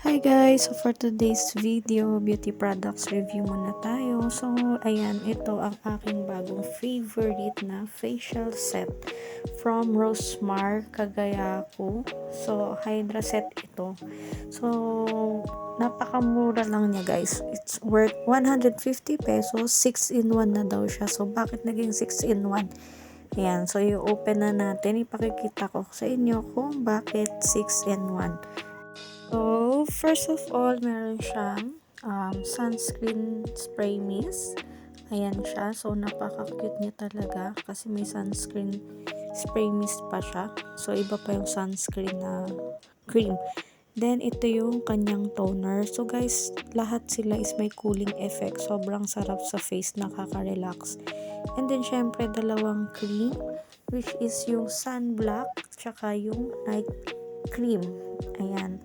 Hi guys! So for today's video, beauty products review muna tayo. So ayan, ito ang aking bagong favorite na facial set from Rosemar Cagayaco. So Hydra set ito. So napakamura lang niya guys. It's worth 150 pesos. 6 in 1 na daw siya. So bakit naging 6 in 1? Ayan, so i-open na natin. Ipakikita ko sa inyo kung bakit 6 in 1. So, first of all, meron siyang sunscreen spray mist. Ayan siya. So, napaka-cute niya talaga kasi may sunscreen spray mist pa siya. So, iba pa yung sunscreen na cream. Then, ito yung kanyang toner. So, guys, lahat sila is may cooling effect. Sobrang sarap sa face, nakaka-relax. And then, syempre, dalawang cream, which is yung sunblock, tsaka yung night cream. Ayan.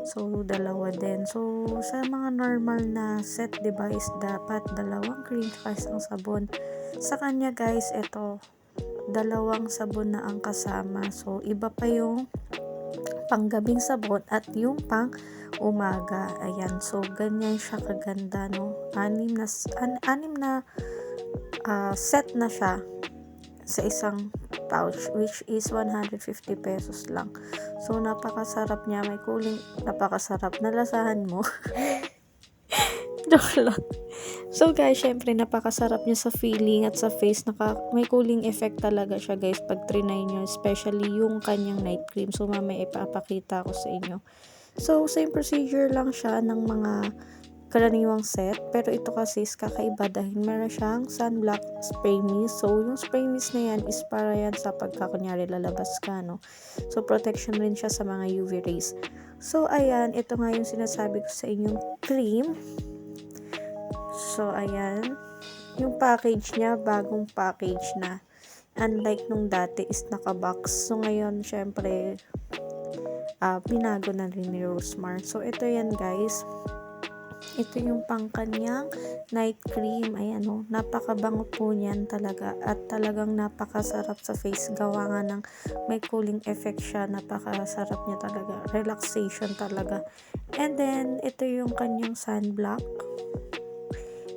So, dalawa din. So, sa mga normal na set, diba, is dapat dalawang cream tsaka isang sabon. Sa kanya, guys, ito, dalawang sabon na ang kasama. So, iba pa yung panggabing sabon at yung pang umaga. Ayan. So, ganyan siya kaganda, no? Anim na set na siya sa isang pouch, which is 150 pesos lang. So, napakasarap niya. May cooling, napakasarap. Nalasahan mo. Joke lang. So, guys, syempre, napakasarap niya sa feeling at sa face. May cooling effect talaga siya, guys, pag trinay niyo. Especially yung kanyang night cream. So, mamaya ipapakita ko sa inyo. So, same procedure lang siya ng mga karaniwang set, pero ito kasi is kakaiba dahil meron siyang sunblock spray mist. So, yung spray mist na yan is para yan sa pagka kunyari lalabas ka, no? So, protection rin siya sa mga UV rays. So, ayan, ito nga yung sinasabi ko sa inyong cream. So, ayan, yung package niya, bagong package na. Unlike nung dati is naka-box. So, ngayon, syempre, binago na rin ni Rosemar. So, ito yan, guys. Ito yung pangkanyang night cream. Ayan o, napakabango po niyan talaga. At talagang napakasarap sa face. Gawa nga ng may cooling effect siya. Napakasarap niya talaga. Relaxation talaga. And then, ito yung kanyang sunblock.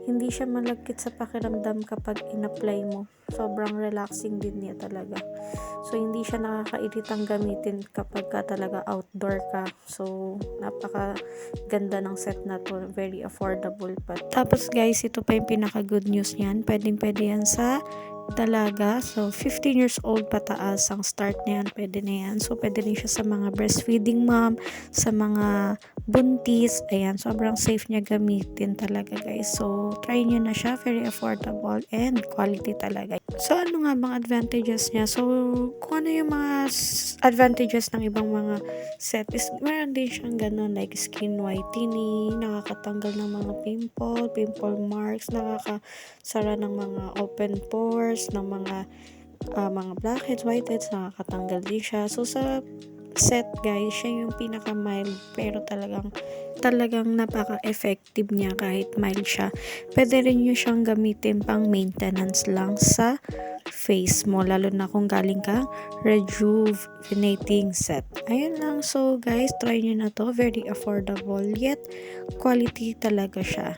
Hindi siya malagkit sa pakiramdam kapag in-apply mo. Sobrang relaxing din niya talaga. So, hindi siya nakakairitang gamitin kapag ka talaga outdoor ka. So, napaka ganda ng set na to. Very affordable pa. Tapos guys, ito pa yung pinaka good news niyan. Pwede yan sa dalaga. So, 15 years old pataas ang start na yan. Pwede na yan. So, pwede rin siya sa mga breastfeeding mom, sa mga buntis. Ayan, sobrang safe niya gamitin talaga guys. So, try nyo na siya. Very affordable and quality talaga. So, ano nga bang advantages niya? So, kung ano yung mga advantages ng ibang mga set is meron din siyang ganun like skin whitening, nakakatanggal ng mga pimple marks, nakakasara ng mga open pores, ng mga blackheads, whiteheads, nakakatanggal din siya. So, sa set guys, siya yung pinaka mild pero talagang napaka-effective niya kahit mild siya. Pwede rin nyo siyang gamitin pang maintenance lang sa face mo, lalo na kung galing kang rejuvenating set. Ayun lang. So guys, try nyo na to. Very affordable yet quality talaga siya.